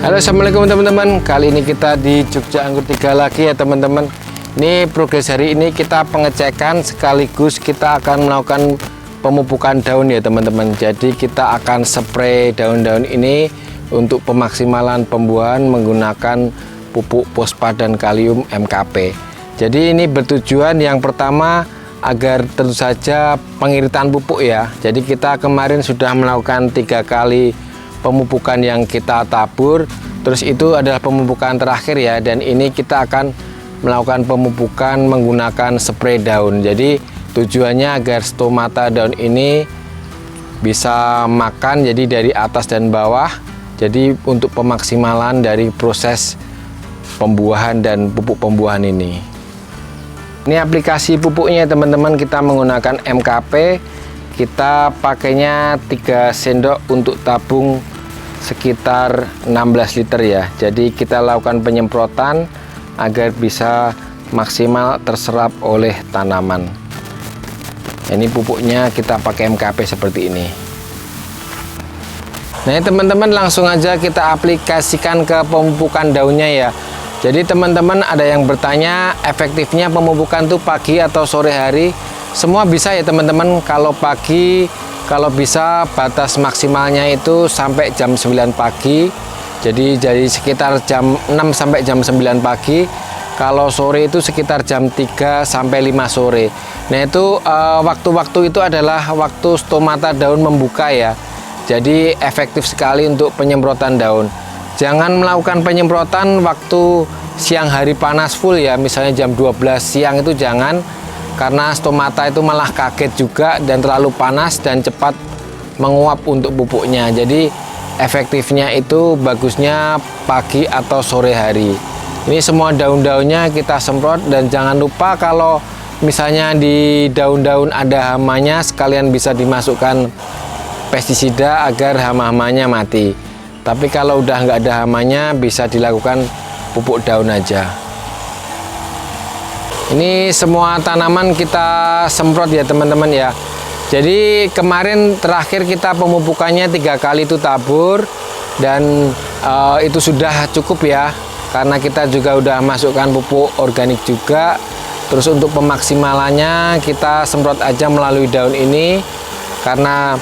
Halo, assalamualaikum teman-teman. Kali ini kita di Jogja Anggur 3 lagi ya teman-teman. Ini progres hari ini kita pengecekan sekaligus kita akan melakukan pemupukan daun ya teman-teman. Jadi kita akan spray daun-daun ini untuk pemaksimalan pembuahan menggunakan pupuk fosfat dan kalium MKP. Jadi ini bertujuan yang pertama agar tentu saja pengiritan pupuk ya. Jadi kita kemarin sudah melakukan 3 kali pemupukan yang kita tabur, terus itu adalah pemupukan terakhir ya, dan ini kita akan melakukan pemupukan menggunakan spray daun. Jadi tujuannya agar stomata daun ini bisa makan, jadi dari atas dan bawah, jadi untuk pemaksimalan dari proses pembuahan dan pupuk pembuahan ini. Ini aplikasi pupuknya teman-teman, kita menggunakan MKP. Kita pakainya 3 sendok untuk tabung sekitar 16 liter ya. Jadi kita lakukan penyemprotan agar bisa maksimal terserap oleh tanaman. Ini pupuknya kita pakai MKP seperti ini. Nah teman-teman, langsung aja kita aplikasikan ke pemupukan daunnya ya. Jadi teman-teman ada yang bertanya efektifnya pemupukan tuh pagi atau sore hari. Semua bisa ya teman-teman. Kalau pagi, kalau bisa batas maksimalnya itu sampai jam 9 pagi. Jadi dari sekitar jam 6 sampai jam 9 pagi. Kalau sore itu sekitar jam 3 sampai 5 sore. Nah itu waktu-waktu itu adalah waktu stomata daun membuka ya. Jadi efektif sekali untuk penyemprotan daun. Jangan melakukan penyemprotan waktu siang hari panas full ya. Misalnya jam 12 siang itu jangan. Karena stomata itu malah kaget juga dan terlalu panas dan cepat menguap untuk pupuknya. Jadi efektifnya itu bagusnya pagi atau sore hari. Ini semua daun-daunnya kita semprot, dan jangan lupa kalau misalnya di daun-daun ada hamanya, sekalian bisa dimasukkan pestisida agar hama-hamanya mati. Tapi kalau udah nggak ada hamanya, bisa dilakukan pupuk daun aja. Ini semua tanaman kita semprot ya teman-teman ya. Jadi kemarin terakhir kita pemupukannya 3 kali itu tabur, dan itu sudah cukup ya, karena kita juga udah masukkan pupuk organik juga. Terus untuk pemaksimalannya kita semprot aja melalui daun ini, karena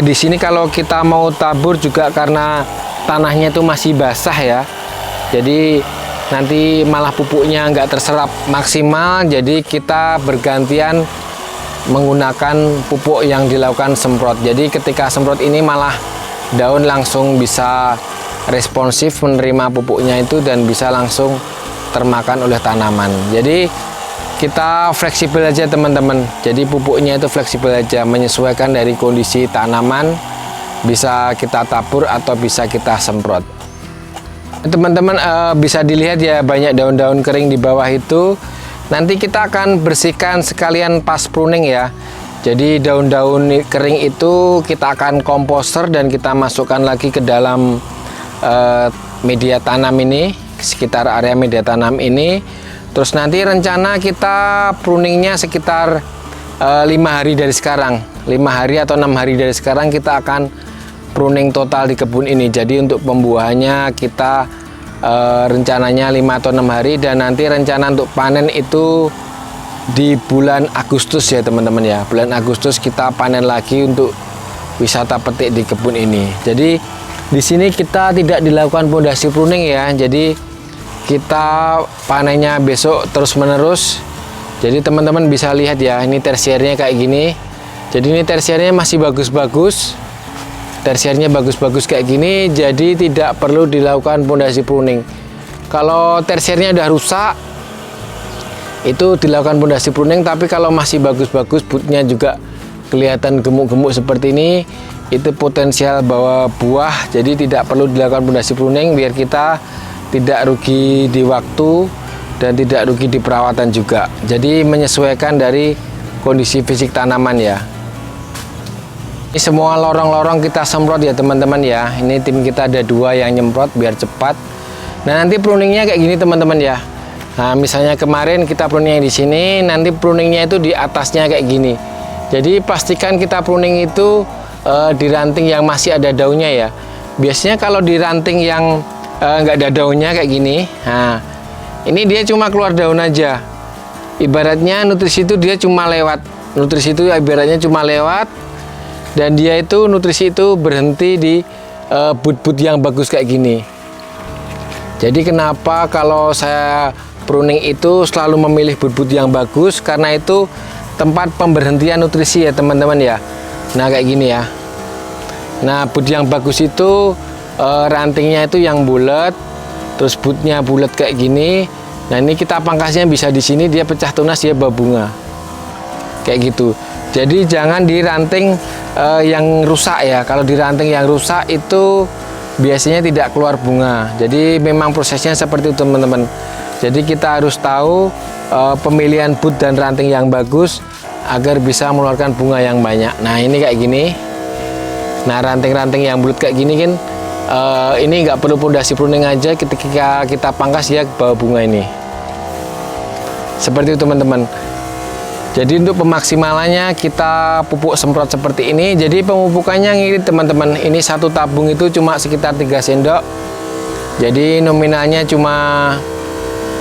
di sini kalau kita mau tabur juga karena tanahnya itu masih basah ya. Jadi nanti malah pupuknya nggak terserap maksimal, jadi kita bergantian menggunakan pupuk yang dilakukan semprot. Jadi ketika semprot ini malah daun langsung bisa responsif menerima pupuknya itu dan bisa langsung termakan oleh tanaman. Jadi kita fleksibel aja teman-teman. Jadi pupuknya itu fleksibel aja, menyesuaikan dari kondisi tanaman, bisa kita tabur atau bisa kita semprot. Teman-teman bisa dilihat ya, banyak daun-daun kering di bawah itu. Nanti kita akan bersihkan sekalian pas pruning ya. Jadi daun-daun kering itu kita akan komposter dan kita masukkan lagi ke dalam media tanam ini, sekitar area media tanam ini. Terus nanti rencana kita pruningnya sekitar 5 hari dari sekarang. 5 hari atau 6 hari dari sekarang kita akan pruning total di kebun ini. Jadi untuk pembuahannya kita rencananya 5 atau 6 hari, dan nanti rencana untuk panen itu di bulan Agustus ya teman-teman ya. Bulan Agustus kita panen lagi untuk wisata petik di kebun ini. Jadi di sini kita tidak dilakukan pondasi pruning ya. Jadi kita panennya besok terus menerus. Jadi teman-teman bisa lihat ya, ini tersiernya kayak gini. Jadi ini tersiernya masih bagus-bagus. Tersiernya bagus-bagus kayak gini, jadi tidak perlu dilakukan pondasi pruning. Kalau tersiernya udah rusak, itu dilakukan pondasi pruning. Tapi kalau masih bagus-bagus, butnya juga kelihatan gemuk-gemuk seperti ini, itu potensial bawa buah. Jadi tidak perlu dilakukan pondasi pruning, biar kita tidak rugi di waktu dan tidak rugi di perawatan juga. Jadi menyesuaikan dari kondisi fisik tanaman ya. Ini semua lorong-lorong kita semprot ya teman-teman ya. Ini tim kita ada 2 yang nyemprot biar cepat. Nah nanti pruningnya kayak gini teman-teman ya. Nah misalnya kemarin kita pruningnya di sini, nanti pruningnya itu di atasnya kayak gini. Jadi pastikan kita pruning itu di ranting yang masih ada daunnya ya. Biasanya kalau di ranting yang nggak ada daunnya kayak gini. Nah, ini dia cuma keluar daun aja. Ibaratnya nutrisi itu dia cuma lewat. Nutrisi itu ibaratnya cuma lewat, dan dia itu nutrisi itu berhenti di but-but yang bagus kayak gini. Jadi kenapa kalau saya pruning itu selalu memilih but-but yang bagus, karena itu tempat pemberhentian nutrisi ya teman-teman ya. Nah kayak gini ya. Nah but yang bagus itu rantingnya itu yang bulat, terus butnya bulat kayak gini. Nah ini kita pangkasnya bisa di sini, dia pecah tunas, dia berbunga kayak gitu. Jadi jangan di ranting yang rusak ya. Kalau di ranting yang rusak itu biasanya tidak keluar bunga. Jadi memang prosesnya seperti itu teman-teman. Jadi kita harus tahu pemilihan but dan ranting yang bagus agar bisa mengeluarkan bunga yang banyak. Nah ini kayak gini. Nah ranting-ranting yang bulat kayak gini kan ini nggak perlu pondasi pruning aja, ketika kita pangkas ya bawa bunga ini. Seperti itu teman-teman. Jadi untuk pemaksimalannya kita pupuk semprot seperti ini. Jadi pemupukannya ngirit teman-teman. Ini satu tabung itu cuma sekitar 3 sendok. Jadi nominalnya cuma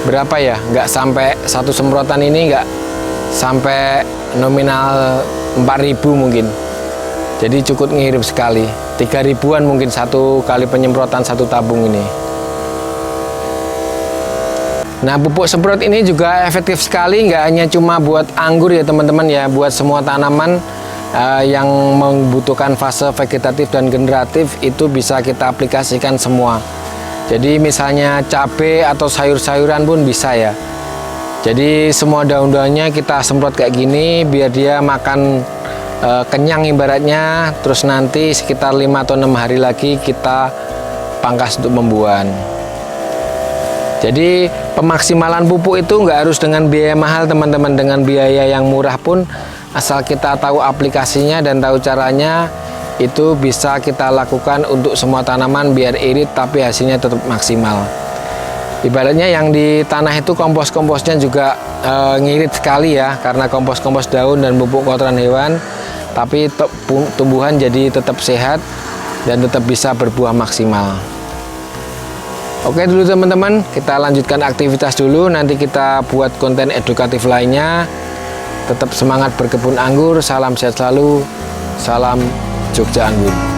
berapa ya? Nggak sampai satu semprotan ini, nggak sampai nominal 4.000 mungkin. Jadi cukup ngirit sekali. 3.000-an mungkin satu kali penyemprotan satu tabung ini. Nah pupuk semprot ini juga efektif sekali, nggak hanya cuma buat anggur ya teman-teman ya, buat semua tanaman yang membutuhkan fase vegetatif dan generatif itu bisa kita aplikasikan semua. Jadi misalnya cabai atau sayur-sayuran pun bisa ya. Jadi semua daun-daunnya kita semprot kayak gini biar dia makan kenyang ibaratnya, terus nanti sekitar 5 atau 6 hari lagi kita pangkas untuk membuahan. Jadi pemaksimalan pupuk itu nggak harus dengan biaya mahal teman-teman, dengan biaya yang murah pun asal kita tahu aplikasinya dan tahu caranya itu bisa kita lakukan untuk semua tanaman biar irit tapi hasilnya tetap maksimal. Ibaratnya yang di tanah itu kompos-komposnya juga ngirit sekali ya, karena kompos-kompos daun dan pupuk kotoran hewan, tapi tumbuhan jadi tetap sehat dan tetap bisa berbuah maksimal. Oke dulu teman-teman, kita lanjutkan aktivitas dulu, nanti kita buat konten edukatif lainnya. Tetap semangat berkebun anggur, salam sehat selalu, salam Jogja Anggur.